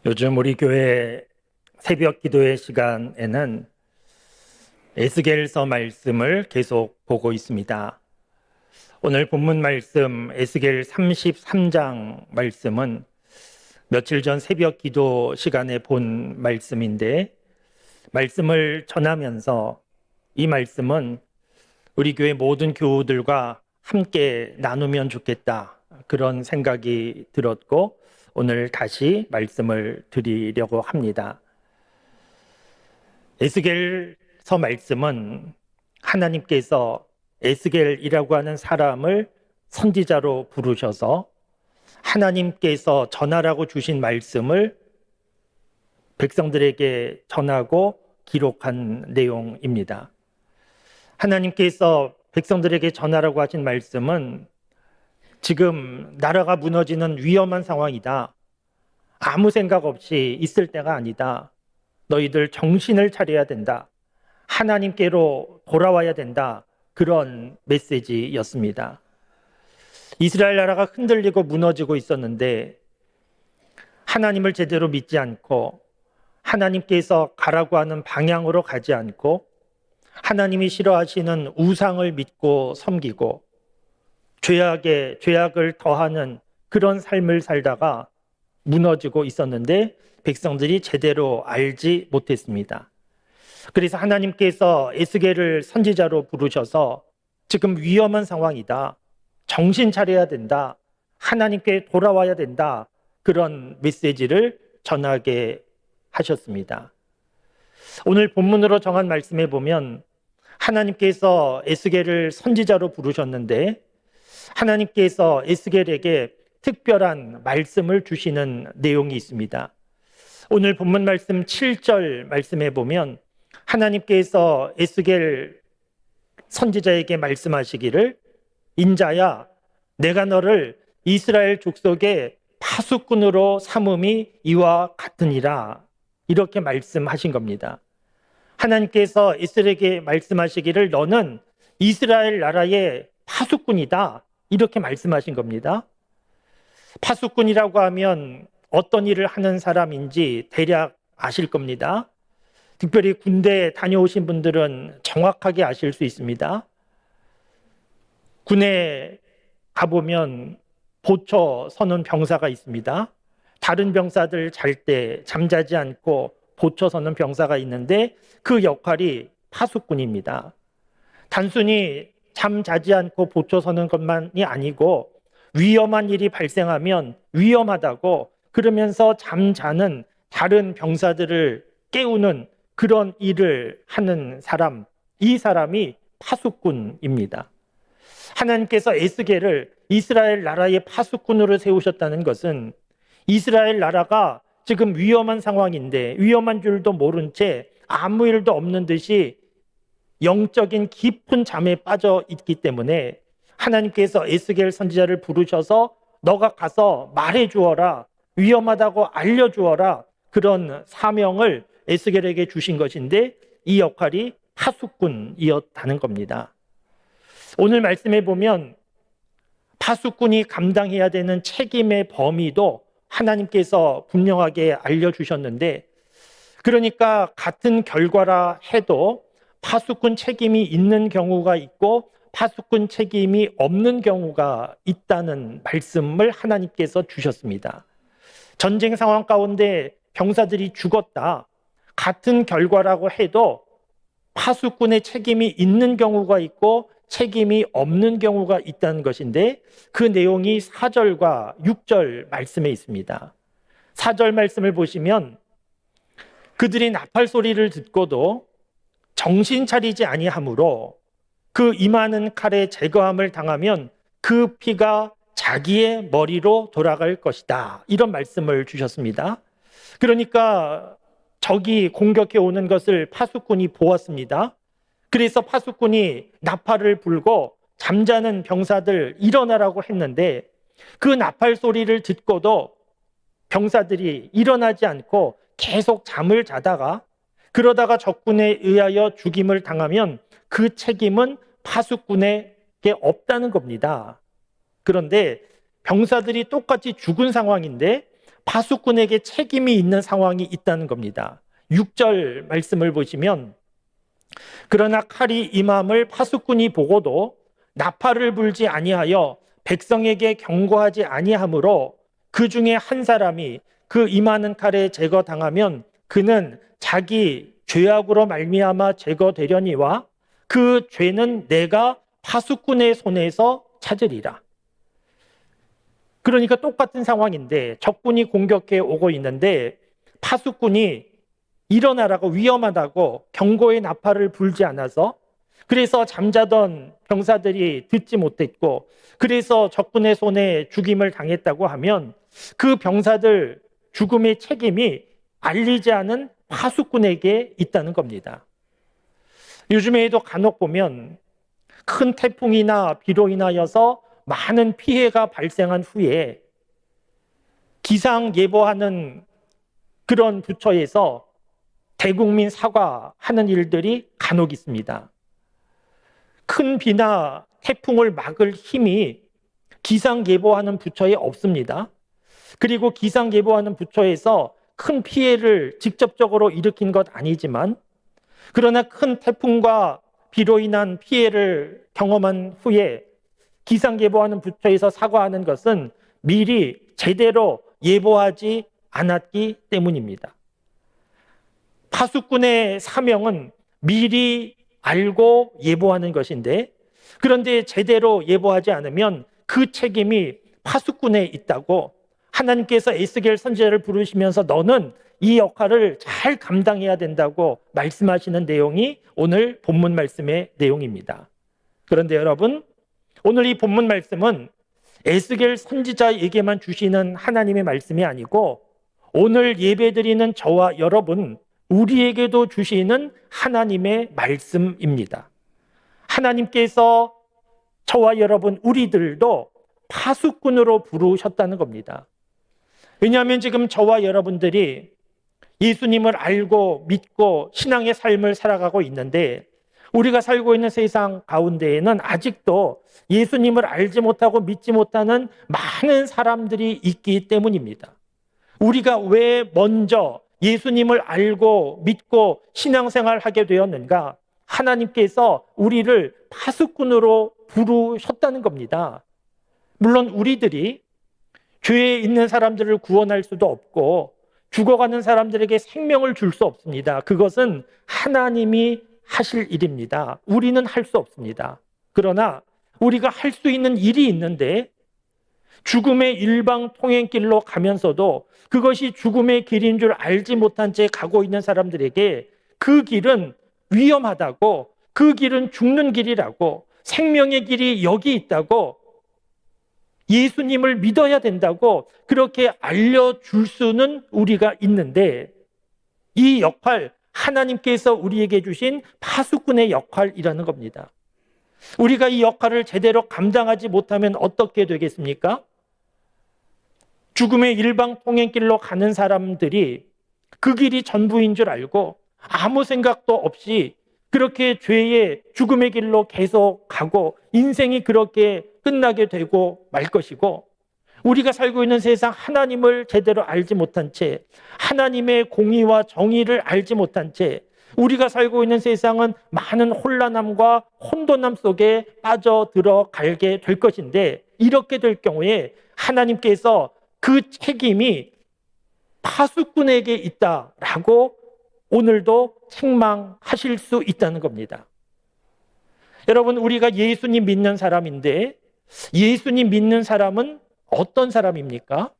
요즘 우리 교회 새벽 기도의 시간에는 에스겔서 말씀을 계속 보고 있습니다. 오늘 본문 말씀 에스겔 33장 말씀은 며칠 전 새벽 기도 시간에 본 말씀인데, 말씀을 전하면서 이 말씀은 우리 교회 모든 교우들과 함께 나누면 좋겠다, 그런 생각이 들었고 오늘 다시 말씀을 드리려고 합니다. 에스겔서 말씀은 하나님께서 에스겔이라고 하는 사람을 선지자로 부르셔서 하나님께서 전하라고 주신 말씀을 백성들에게 전하고 기록한 내용입니다. 하나님께서 백성들에게 전하라고 하신 말씀은 지금 나라가 무너지는 위험한 상황이다. 아무 생각 없이 있을 때가 아니다. 너희들 정신을 차려야 된다. 하나님께로 돌아와야 된다. 그런 메시지였습니다. 이스라엘 나라가 흔들리고 무너지고 있었는데 하나님을 제대로 믿지 않고 하나님께서 가라고 하는 방향으로 가지 않고 하나님이 싫어하시는 우상을 믿고 섬기고 죄악을 더하는 그런 삶을 살다가 무너지고 있었는데 백성들이 제대로 알지 못했습니다. 그래서 하나님께서 에스겔을 선지자로 부르셔서 지금 위험한 상황이다. 정신 차려야 된다. 하나님께 돌아와야 된다. 그런 메시지를 전하게 하셨습니다. 오늘 본문으로 정한 말씀에 보면 하나님께서 에스겔을 선지자로 부르셨는데 하나님께서 에스겔에게 특별한 말씀을 주시는 내용이 있습니다. 오늘 본문 말씀 7절 말씀에 보면 하나님께서 에스겔 선지자에게 말씀하시기를 인자야 내가 너를 이스라엘 족속의 파수꾼으로 삼음이 이와 같으니라, 이렇게 말씀하신 겁니다. 하나님께서 에스겔에게 말씀하시기를 너는 이스라엘 나라의 파수꾼이다, 이렇게 말씀하신 겁니다. 파수꾼이라고 하면 어떤 일을 하는 사람인지 대략 아실 겁니다. 특별히 군대에 다녀오신 분들은 정확하게 아실 수 있습니다. 군에 가보면 보초 서는 병사가 있습니다. 다른 병사들 잘 때 잠자지 않고 보초 서는 병사가 있는데 그 역할이 파수꾼입니다. 단순히 잠자지 않고 보초 서는 것만이 아니고 위험한 일이 발생하면 위험하다고 그러면서 잠자는 다른 병사들을 깨우는 그런 일을 하는 사람, 이 사람이 파수꾼입니다. 하나님께서 에스겔을 이스라엘 나라의 파수꾼으로 세우셨다는 것은 이스라엘 나라가 지금 위험한 상황인데 위험한 줄도 모른 채 아무 일도 없는 듯이 영적인 깊은 잠에 빠져 있기 때문에 하나님께서 에스겔 선지자를 부르셔서 너가 가서 말해 주어라, 위험하다고 알려 주어라, 그런 사명을 에스겔에게 주신 것인데 이 역할이 파수꾼이었다는 겁니다. 오늘 말씀에 보면 파수꾼이 감당해야 되는 책임의 범위도 하나님께서 분명하게 알려주셨는데, 그러니까 같은 결과라 해도 파수꾼 책임이 있는 경우가 있고 파수꾼 책임이 없는 경우가 있다는 말씀을 하나님께서 주셨습니다. 전쟁 상황 가운데 병사들이 죽었다. 같은 결과라고 해도 파수꾼의 책임이 있는 경우가 있고 책임이 없는 경우가 있다는 것인데 그 내용이 4절과 6절 말씀에 있습니다. 4절 말씀을 보시면 그들이 나팔 소리를 듣고도 정신 차리지 아니하므로 그 임하는 칼에 제거함을 당하면 그 피가 자기의 머리로 돌아갈 것이다, 이런 말씀을 주셨습니다. 그러니까 적이 공격해 오는 것을 파수꾼이 보았습니다. 그래서 파수꾼이 나팔을 불고 잠자는 병사들 일어나라고 했는데 그 나팔 소리를 듣고도 병사들이 일어나지 않고 계속 잠을 자다가 그러다가 적군에 의하여 죽임을 당하면 그 책임은 파수꾼에게 없다는 겁니다. 그런데 병사들이 똑같이 죽은 상황인데 파수꾼에게 책임이 있는 상황이 있다는 겁니다. 6절 말씀을 보시면 그러나 칼이 임함을 파수꾼이 보고도 나팔을 불지 아니하여 백성에게 경고하지 아니하므로 그 중에 한 사람이 그 임하는 칼에 제거당하면 그는 자기 죄악으로 말미암아 제거되려니와 그 죄는 내가 파수꾼의 손에서 찾으리라. 그러니까 똑같은 상황인데 적군이 공격해 오고 있는데 파수꾼이 일어나라고, 위험하다고 경고의 나팔을 불지 않아서, 그래서 잠자던 병사들이 듣지 못했고 그래서 적군의 손에 죽임을 당했다고 하면 그 병사들 죽음의 책임이 알리지 않은 파수꾼에게 있다는 겁니다. 요즘에도 간혹 보면 큰 태풍이나 비로 인하여서 많은 피해가 발생한 후에 기상 예보하는 그런 부처에서 대국민 사과하는 일들이 간혹 있습니다. 큰 비나 태풍을 막을 힘이 기상 예보하는 부처에 없습니다. 그리고 기상 예보하는 부처에서 큰 피해를 직접적으로 일으킨 것 아니지만, 그러나 큰 태풍과 비로 인한 피해를 경험한 후에 기상 예보하는 부처에서 사과하는 것은 미리 제대로 예보하지 않았기 때문입니다. 파수꾼의 사명은 미리 알고 예보하는 것인데, 그런데 제대로 예보하지 않으면 그 책임이 파수꾼에 있다고 하나님께서 에스겔 선지자를 부르시면서 너는 이 역할을 잘 감당해야 된다고 말씀하시는 내용이 오늘 본문 말씀의 내용입니다. 그런데 여러분, 오늘 이 본문 말씀은 에스겔 선지자에게만 주시는 하나님의 말씀이 아니고 오늘 예배드리는 저와 여러분, 우리에게도 주시는 하나님의 말씀입니다. 하나님께서 저와 여러분, 우리들도 파수꾼으로 부르셨다는 겁니다. 왜냐하면 지금 저와 여러분들이 예수님을 알고 믿고 신앙의 삶을 살아가고 있는데, 우리가 살고 있는 세상 가운데에는 아직도 예수님을 알지 못하고 믿지 못하는 많은 사람들이 있기 때문입니다. 우리가 왜 먼저 예수님을 알고 믿고 신앙생활을 하게 되었는가? 하나님께서 우리를 파수꾼으로 부르셨다는 겁니다. 물론 우리들이 죄에 있는 사람들을 구원할 수도 없고 죽어가는 사람들에게 생명을 줄 수 없습니다. 그것은 하나님이 하실 일입니다. 우리는 할 수 없습니다. 그러나 우리가 할 수 있는 일이 있는데, 죽음의 일방 통행길로 가면서도 그것이 죽음의 길인 줄 알지 못한 채 가고 있는 사람들에게 그 길은 위험하다고, 그 길은 죽는 길이라고, 생명의 길이 여기 있다고, 예수님을 믿어야 된다고 그렇게 알려줄 수는 우리가 있는데, 이 역할, 하나님께서 우리에게 주신 파수꾼의 역할이라는 겁니다. 우리가 이 역할을 제대로 감당하지 못하면 어떻게 되겠습니까? 죽음의 일방 통행길로 가는 사람들이 그 길이 전부인 줄 알고 아무 생각도 없이 그렇게 죄의 죽음의 길로 계속 가고 인생이 그렇게 끝나게 되고 말 것이고, 우리가 살고 있는 세상 하나님을 제대로 알지 못한 채, 하나님의 공의와 정의를 알지 못한 채 우리가 살고 있는 세상은 많은 혼란함과 혼돈함 속에 빠져들어가게 될 것인데, 이렇게 될 경우에 하나님께서 그 책임이 파수꾼에게 있다라고 오늘도 책망하실 수 있다는 겁니다. 여러분, 우리가 예수님 믿는 사람인데 예수님 믿는 사람은 어떤 사람입니까?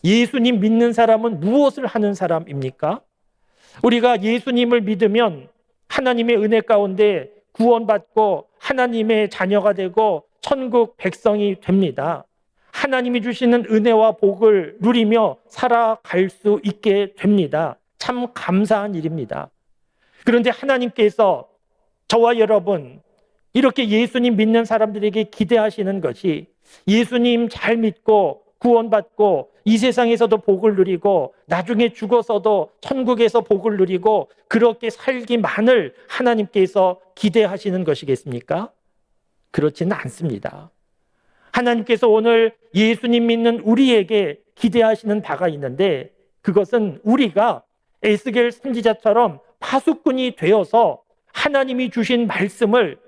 예수님 믿는 사람은 무엇을 하는 사람입니까? 우리가 예수님을 믿으면 하나님의 은혜 가운데 구원받고 하나님의 자녀가 되고 천국 백성이 됩니다. 하나님이 주시는 은혜와 복을 누리며 살아갈 수 있게 됩니다. 참 감사한 일입니다. 그런데 하나님께서 저와 여러분, 이렇게 예수님 믿는 사람들에게 기대하시는 것이 예수님 잘 믿고 구원받고 이 세상에서도 복을 누리고 나중에 죽어서도 천국에서 복을 누리고 그렇게 살기만을 하나님께서 기대하시는 것이겠습니까? 그렇지는 않습니다. 하나님께서 오늘 예수님 믿는 우리에게 기대하시는 바가 있는데, 그것은 우리가 에스겔 선지자처럼 파수꾼이 되어서 하나님이 주신 말씀을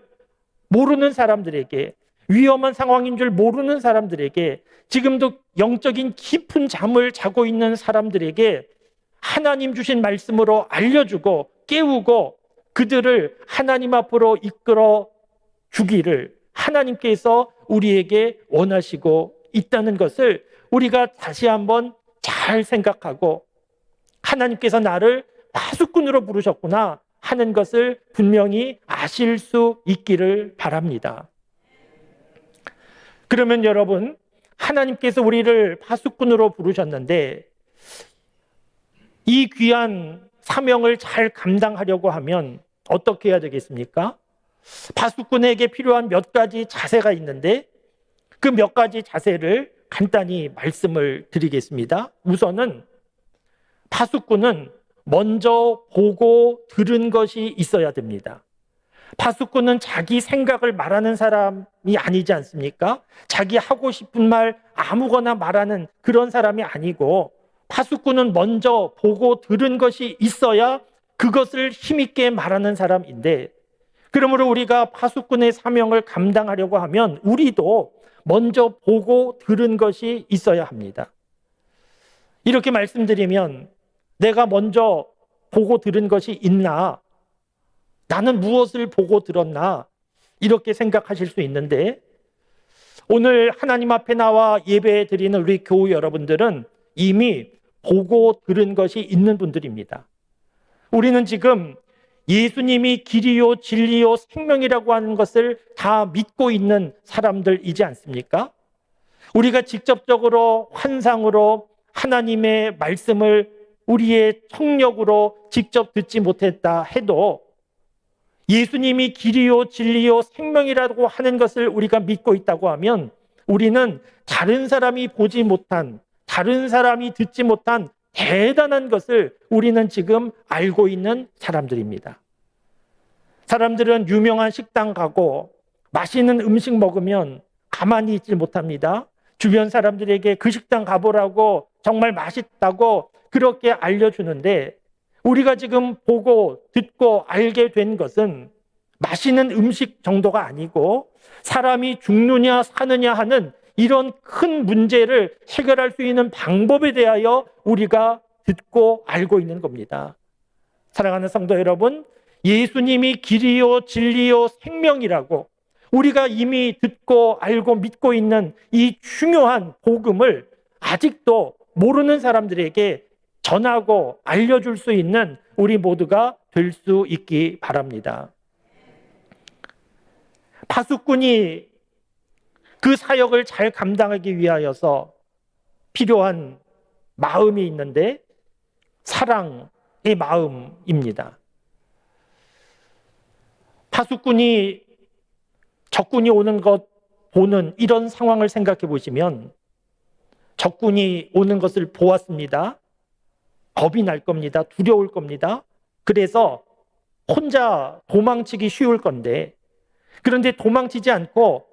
모르는 사람들에게, 위험한 상황인 줄 모르는 사람들에게, 지금도 영적인 깊은 잠을 자고 있는 사람들에게 하나님 주신 말씀으로 알려주고 깨우고 그들을 하나님 앞으로 이끌어 주기를 하나님께서 우리에게 원하시고 있다는 것을 우리가 다시 한번 잘 생각하고, 하나님께서 나를 파수꾼으로 부르셨구나 하는 것을 분명히 아실 수 있기를 바랍니다. 그러면 여러분, 하나님께서 우리를 파수꾼으로 부르셨는데 이 귀한 사명을 잘 감당하려고 하면 어떻게 해야 되겠습니까? 파수꾼에게 필요한 몇 가지 자세가 있는데 그 몇 가지 자세를 간단히 말씀을 드리겠습니다. 우선은 파수꾼은 먼저 보고 들은 것이 있어야 됩니다. 파수꾼은 자기 생각을 말하는 사람이 아니지 않습니까? 자기 하고 싶은 말 아무거나 말하는 그런 사람이 아니고, 파수꾼은 먼저 보고 들은 것이 있어야 그것을 힘있게 말하는 사람인데, 그러므로 우리가 파수꾼의 사명을 감당하려고 하면 우리도 먼저 보고 들은 것이 있어야 합니다. 이렇게 말씀드리면, 내가 먼저 보고 들은 것이 있나? 나는 무엇을 보고 들었나? 이렇게 생각하실 수 있는데, 오늘 하나님 앞에 나와 예배 드리는 우리 교우 여러분들은 이미 보고 들은 것이 있는 분들입니다. 우리는 지금 예수님이 길이요 진리요 생명이라고 하는 것을 다 믿고 있는 사람들이지 않습니까? 우리가 직접적으로 환상으로 하나님의 말씀을 우리의 청력으로 직접 듣지 못했다 해도 예수님이 길이요 진리요 생명이라고 하는 것을 우리가 믿고 있다고 하면 우리는 다른 사람이 보지 못한, 다른 사람이 듣지 못한 대단한 것을 우리는 지금 알고 있는 사람들입니다. 사람들은 유명한 식당 가고 맛있는 음식 먹으면 가만히 있지 못합니다. 주변 사람들에게 그 식당 가보라고, 정말 맛있다고 그렇게 알려주는데, 우리가 지금 보고 듣고 알게 된 것은 맛있는 음식 정도가 아니고 사람이 죽느냐 사느냐 하는 이런 큰 문제를 해결할 수 있는 방법에 대하여 우리가 듣고 알고 있는 겁니다. 사랑하는 성도 여러분, 예수님이 길이요 진리요 생명이라고 우리가 이미 듣고 알고 믿고 있는 이 중요한 복음을 아직도 모르는 사람들에게 전하고 알려줄 수 있는 우리 모두가 될 수 있기 바랍니다. 파수꾼이 그 사역을 잘 감당하기 위하여서 필요한 마음이 있는데 사랑의 마음입니다. 파수꾼이 적군이 오는 것 보는 이런 상황을 생각해 보시면, 적군이 오는 것을 보았습니다. 겁이 날 겁니다. 두려울 겁니다. 그래서 혼자 도망치기 쉬울 건데, 그런데 도망치지 않고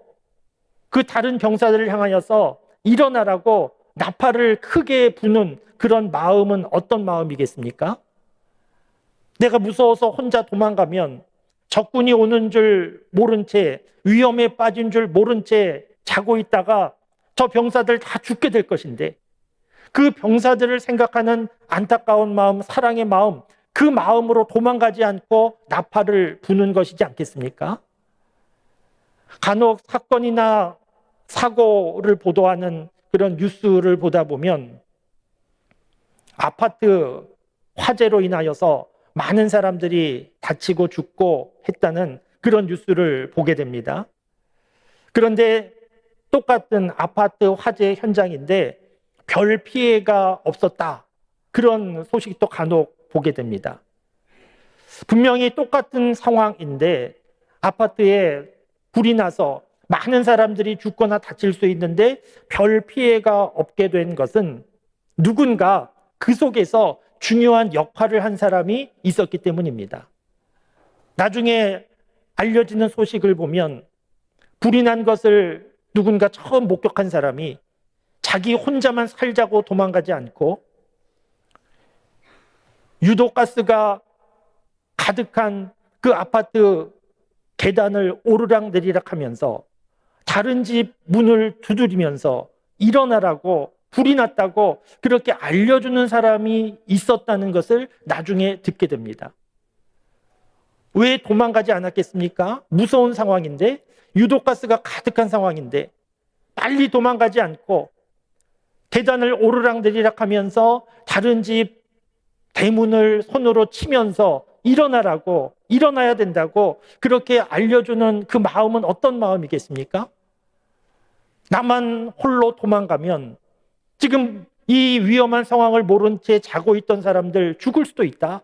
그 다른 병사들을 향하여서 일어나라고 나팔을 크게 부는 그런 마음은 어떤 마음이겠습니까? 내가 무서워서 혼자 도망가면 적군이 오는 줄 모른 채, 위험에 빠진 줄 모른 채 자고 있다가 저 병사들 다 죽게 될 것인데, 그 병사들을 생각하는 안타까운 마음, 사랑의 마음, 그 마음으로 도망가지 않고 나팔을 부는 것이지 않겠습니까? 간혹 사건이나 사고를 보도하는 그런 뉴스를 보다 보면 아파트 화재로 인하여서 많은 사람들이 다치고 죽고 했다는 그런 뉴스를 보게 됩니다. 그런데 똑같은 아파트 화재 현장인데 별 피해가 없었다, 그런 소식도 간혹 보게 됩니다. 분명히 똑같은 상황인데 아파트에 불이 나서 많은 사람들이 죽거나 다칠 수 있는데 별 피해가 없게 된 것은 누군가 그 속에서 중요한 역할을 한 사람이 있었기 때문입니다. 나중에 알려지는 소식을 보면 불이 난 것을 누군가 처음 목격한 사람이 자기 혼자만 살자고 도망가지 않고 유독가스가 가득한 그 아파트 계단을 오르락내리락 하면서 다른 집 문을 두드리면서 일어나라고, 불이 났다고 그렇게 알려주는 사람이 있었다는 것을 나중에 듣게 됩니다. 왜 도망가지 않았겠습니까? 무서운 상황인데, 유독가스가 가득한 상황인데 빨리 도망가지 않고 계단을 오르락내리락 하면서 다른 집 대문을 손으로 치면서 일어나라고, 일어나야 된다고 그렇게 알려주는 그 마음은 어떤 마음이겠습니까? 나만 홀로 도망가면 지금 이 위험한 상황을 모른 채 자고 있던 사람들 죽을 수도 있다.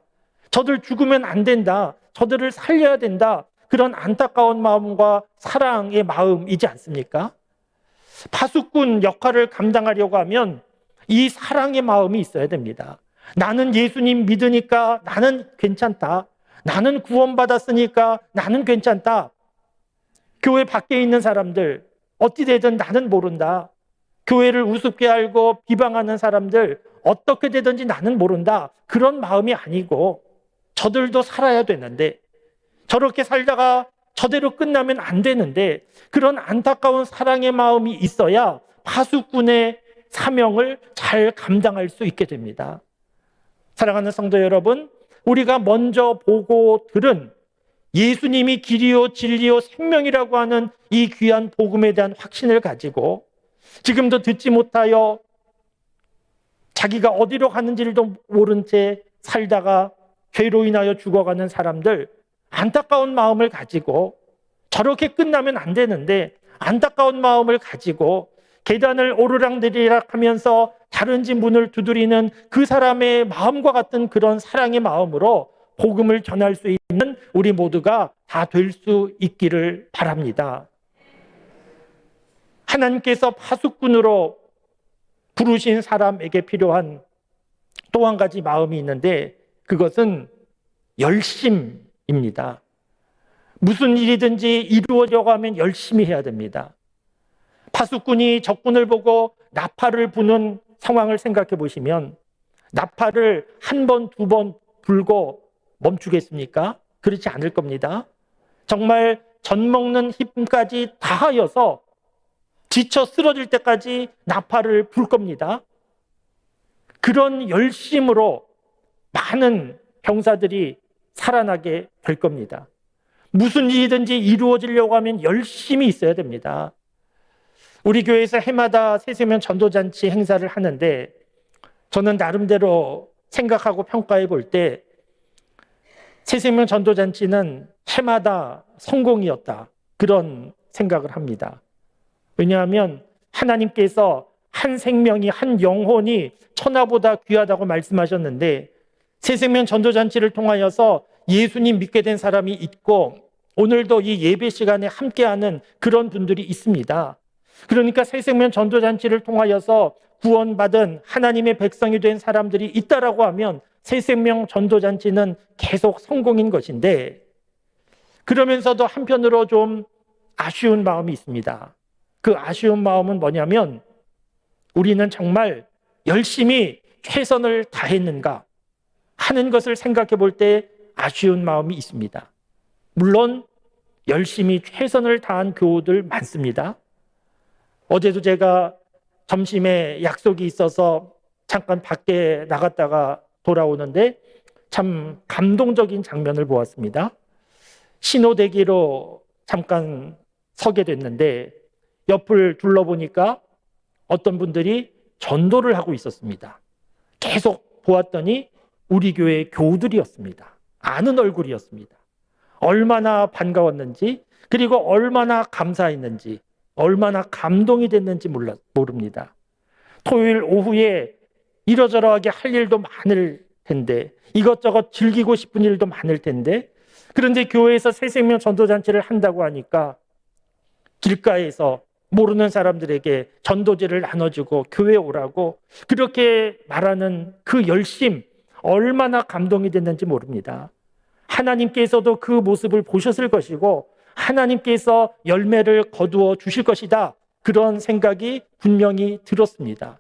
저들 죽으면 안 된다. 저들을 살려야 된다. 그런 안타까운 마음과 사랑의 마음이지 않습니까? 파수꾼 역할을 감당하려고 하면 이 사랑의 마음이 있어야 됩니다. 나는 예수님 믿으니까 나는 괜찮다. 나는 구원받았으니까 나는 괜찮다. 교회 밖에 있는 사람들 어찌 되든 나는 모른다. 교회를 우습게 알고 비방하는 사람들 어떻게 되든지 나는 모른다. 그런 마음이 아니고 저들도 살아야 되는데 저렇게 살다가 저대로 끝나면 안 되는데 그런 안타까운 사랑의 마음이 있어야 파수꾼의 사명을 잘 감당할 수 있게 됩니다. 사랑하는 성도 여러분, 우리가 먼저 보고 들은 예수님이 길이요 진리요 생명이라고 하는 이 귀한 복음에 대한 확신을 가지고 지금도 듣지 못하여 자기가 어디로 가는지도 모른 채 살다가 죄로 인하여 죽어가는 사람들, 안타까운 마음을 가지고 저렇게 끝나면 안 되는데 안타까운 마음을 가지고 계단을 오르락내리락 하면서 다른 집 문을 두드리는 그 사람의 마음과 같은 그런 사랑의 마음으로 복음을 전할 수 있는 우리 모두가 다 될 수 있기를 바랍니다. 하나님께서 파수꾼으로 부르신 사람에게 필요한 또 한 가지 마음이 있는데 그것은 열심입니다. 무슨 일이든지 이루어져고 하면 열심히 해야 됩니다. 파수꾼이 적군을 보고 나팔을 부는 상황을 생각해 보시면 나팔을 한 번, 두 번 불고 멈추겠습니까? 그렇지 않을 겁니다. 정말 젖먹는 힘까지 다하여서 지쳐 쓰러질 때까지 나팔을 불 겁니다. 그런 열심으로 많은 병사들이 살아나게 될 겁니다. 무슨 일이든지 이루어지려고 하면 열심히 있어야 됩니다. 우리 교회에서 해마다 새생명 전도잔치 행사를 하는데 저는 나름대로 생각하고 평가해 볼 때 새생명 전도잔치는 해마다 성공이었다. 그런 생각을 합니다. 왜냐하면 하나님께서 한 생명이, 한 영혼이 천하보다 귀하다고 말씀하셨는데 새생명 전도잔치를 통하여서 예수님 믿게 된 사람이 있고 오늘도 이 예배 시간에 함께하는 그런 분들이 있습니다. 그러니까 새생명 전도잔치를 통하여서 구원받은 하나님의 백성이 된 사람들이 있다라고 하면 새생명 전도잔치는 계속 성공인 것인데 그러면서도 한편으로 좀 아쉬운 마음이 있습니다. 그 아쉬운 마음은 뭐냐면 우리는 정말 열심히 최선을 다했는가 하는 것을 생각해 볼 때 아쉬운 마음이 있습니다. 물론 열심히 최선을 다한 교우들 많습니다. 어제도 제가 점심에 약속이 있어서 잠깐 밖에 나갔다가 돌아오는데 참 감동적인 장면을 보았습니다. 신호대기로 잠깐 서게 됐는데 옆을 둘러보니까 어떤 분들이 전도를 하고 있었습니다. 계속 보았더니 우리 교회 교우들이었습니다. 아는 얼굴이었습니다. 얼마나 반가웠는지 그리고 얼마나 감사했는지 얼마나 감동이 됐는지 모릅니다. 토요일 오후에 이러저러하게 할 일도 많을 텐데 이것저것 즐기고 싶은 일도 많을 텐데 그런데 교회에서 새생명 전도잔치를 한다고 하니까 길가에서 모르는 사람들에게 전도제를 나눠주고 교회에 오라고 그렇게 말하는 그 열심 얼마나 감동이 됐는지 모릅니다. 하나님께서도 그 모습을 보셨을 것이고 하나님께서 열매를 거두어 주실 것이다 그런 생각이 분명히 들었습니다.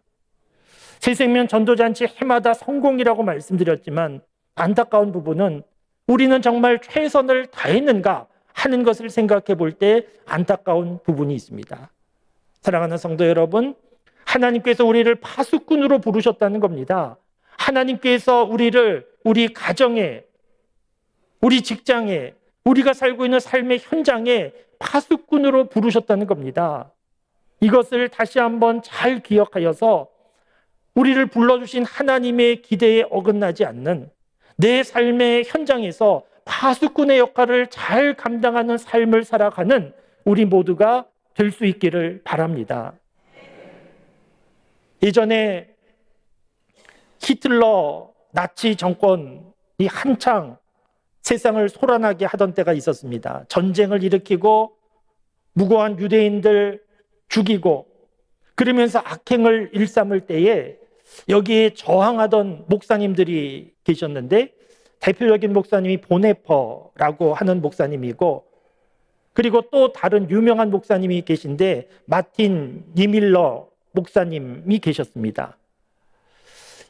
새생명 전도잔치 해마다 성공이라고 말씀드렸지만 안타까운 부분은 우리는 정말 최선을 다했는가 하는 것을 생각해 볼 때 안타까운 부분이 있습니다. 사랑하는 성도 여러분, 하나님께서 우리를 파수꾼으로 부르셨다는 겁니다. 하나님께서 우리를 우리 가정에, 우리 직장에, 우리가 살고 있는 삶의 현장에 파수꾼으로 부르셨다는 겁니다. 이것을 다시 한번 잘 기억하여서 우리를 불러주신 하나님의 기대에 어긋나지 않는 내 삶의 현장에서 파수꾼의 역할을 잘 감당하는 삶을 살아가는 우리 모두가 될 수 있기를 바랍니다. 예전에 히틀러 나치 정권이 한창 세상을 소란하게 하던 때가 있었습니다. 전쟁을 일으키고 무고한 유대인들 죽이고 그러면서 악행을 일삼을 때에 여기에 저항하던 목사님들이 계셨는데 대표적인 목사님이 보네퍼라고 하는 목사님이고 그리고 또 다른 유명한 목사님이 계신데 마틴 니밀러 목사님이 계셨습니다.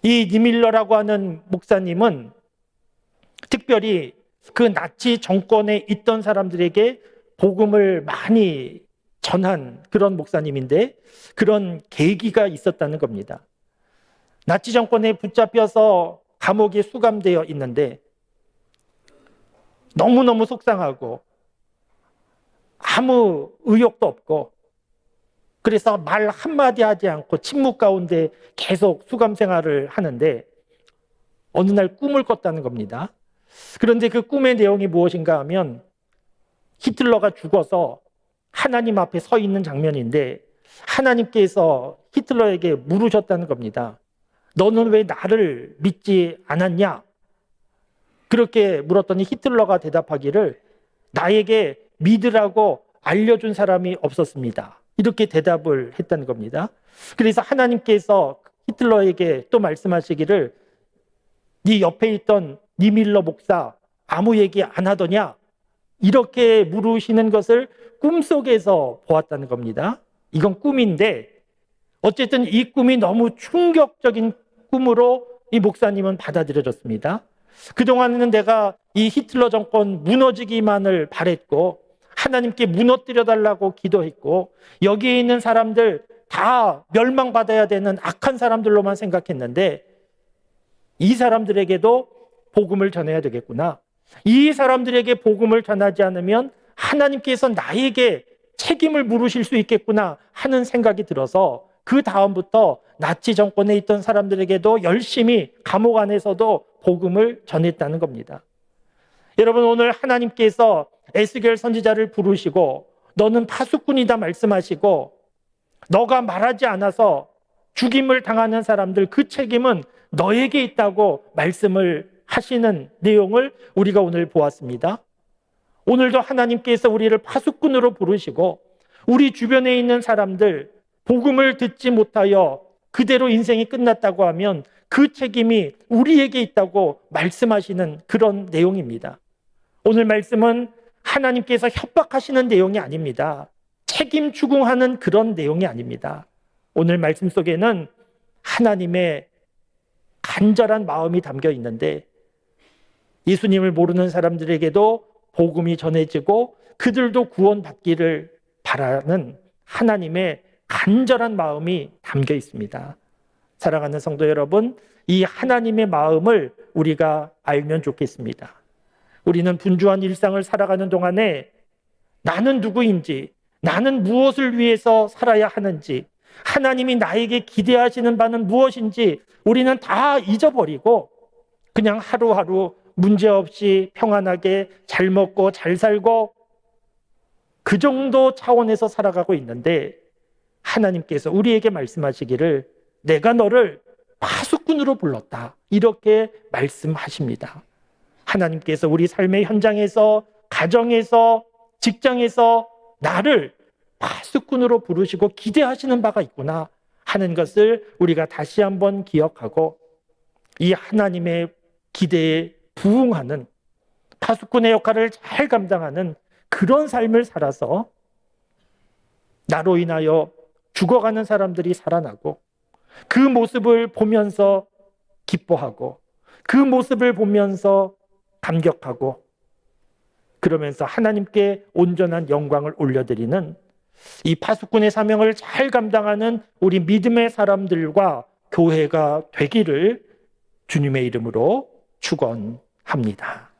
이 니밀러라고 하는 목사님은 특별히 그 나치 정권에 있던 사람들에게 복음을 많이 전한 그런 목사님인데 그런 계기가 있었다는 겁니다. 나치 정권에 붙잡혀서 감옥에 수감되어 있는데 너무너무 속상하고 아무 의욕도 없고 그래서 말 한마디 하지 않고 침묵 가운데 계속 수감 생활을 하는데 어느 날 꿈을 꿨다는 겁니다. 그런데 그 꿈의 내용이 무엇인가 하면 히틀러가 죽어서 하나님 앞에 서 있는 장면인데 하나님께서 히틀러에게 물으셨다는 겁니다. 너는 왜 나를 믿지 않았냐? 그렇게 물었더니 히틀러가 대답하기를 나에게 믿으라고 알려준 사람이 없었습니다. 이렇게 대답을 했다는 겁니다. 그래서 하나님께서 히틀러에게 또 말씀하시기를 네 옆에 있던 니밀러 목사 아무 얘기 안 하더냐? 이렇게 물으시는 것을 꿈속에서 보았다는 겁니다. 이건 꿈인데 어쨌든 이 꿈이 너무 충격적인 꿈으로 이 목사님은 받아들여졌습니다. 그동안은 내가 이 히틀러 정권 무너지기만을 바랬고 하나님께 무너뜨려 달라고 기도했고 여기에 있는 사람들 다 멸망받아야 되는 악한 사람들로만 생각했는데 이 사람들에게도 복음을 전해야 되겠구나. 이 사람들에게 복음을 전하지 않으면 하나님께서 나에게 책임을 물으실 수 있겠구나 하는 생각이 들어서 그 다음부터 나치 정권에 있던 사람들에게도 열심히 감옥 안에서도 복음을 전했다는 겁니다. 여러분, 오늘 하나님께서 에스겔 선지자를 부르시고 너는 파수꾼이다 말씀하시고 너가 말하지 않아서 죽임을 당하는 사람들 그 책임은 너에게 있다고 말씀을 하시는 내용을 우리가 오늘 보았습니다. 오늘도 하나님께서 우리를 파수꾼으로 부르시고 우리 주변에 있는 사람들 복음을 듣지 못하여 그대로 인생이 끝났다고 하면 그 책임이 우리에게 있다고 말씀하시는 그런 내용입니다. 오늘 말씀은 하나님께서 협박하시는 내용이 아닙니다. 책임 추궁하는 그런 내용이 아닙니다. 오늘 말씀 속에는 하나님의 간절한 마음이 담겨 있는데 예수님을 모르는 사람들에게도 복음이 전해지고 그들도 구원받기를 바라는 하나님의 간절한 마음이 담겨 있습니다. 사랑하는 성도 여러분, 이 하나님의 마음을 우리가 알면 좋겠습니다. 우리는 분주한 일상을 살아가는 동안에 나는 누구인지, 나는 무엇을 위해서 살아야 하는지, 하나님이 나에게 기대하시는 바는 무엇인지 우리는 다 잊어버리고 그냥 하루하루 문제없이 평안하게 잘 먹고 잘 살고 그 정도 차원에서 살아가고 있는데 하나님께서 우리에게 말씀하시기를 내가 너를 파수꾼으로 불렀다. 이렇게 말씀하십니다. 하나님께서 우리 삶의 현장에서, 가정에서, 직장에서 나를 파수꾼으로 부르시고 기대하시는 바가 있구나 하는 것을 우리가 다시 한번 기억하고 이 하나님의 기대에 부응하는 파수꾼의 역할을 잘 감당하는 그런 삶을 살아서 나로 인하여 죽어가는 사람들이 살아나고 그 모습을 보면서 기뻐하고 그 모습을 보면서 감격하고 그러면서 하나님께 온전한 영광을 올려드리는 이 파수꾼의 사명을 잘 감당하는 우리 믿음의 사람들과 교회가 되기를 주님의 이름으로 축원합니다.